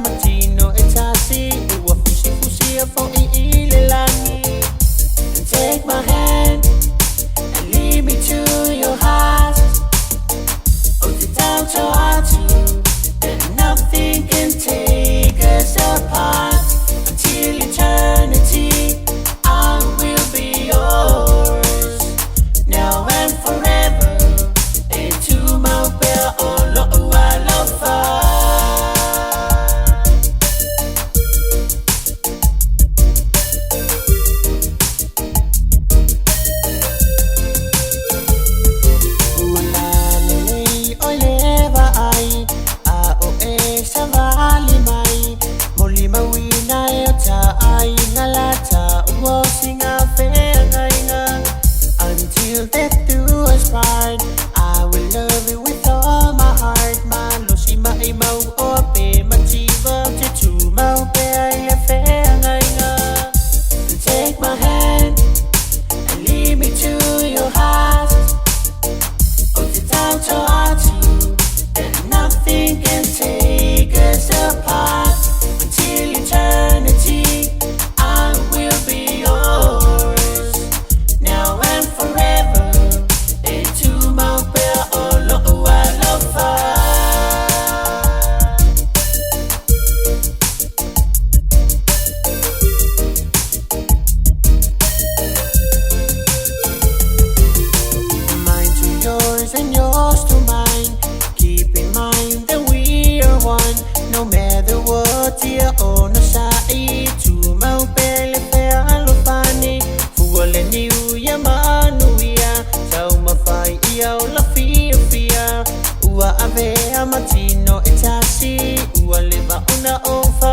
matino e tasi ua fusi fo I ilelangi. Take my hand and lead me to your heart. Hold it down so hard to that nothing can take us apart. Until eternity I will be yours, now and forever. Into my will, oh Lord, I love her. Until death do us part, I will love you with all my heart. Malo si maimaw o pe machiba te tu mau pe ai le fe ngai nga. Take my hand and lead me to your heart. Hold it down so hard to that nothing can take us apart. Until eternity I will be yours, now and forever. Into my will, oh Lord, I love her. Mine to yours and yours to mine. Keep in mind that we are one, no matter what dear or no sai. To my belly fair alofani, fuole niu ya manuia. Sau mafai ia o la fia. Ua ave a matino e tasi, ua leva una ofa.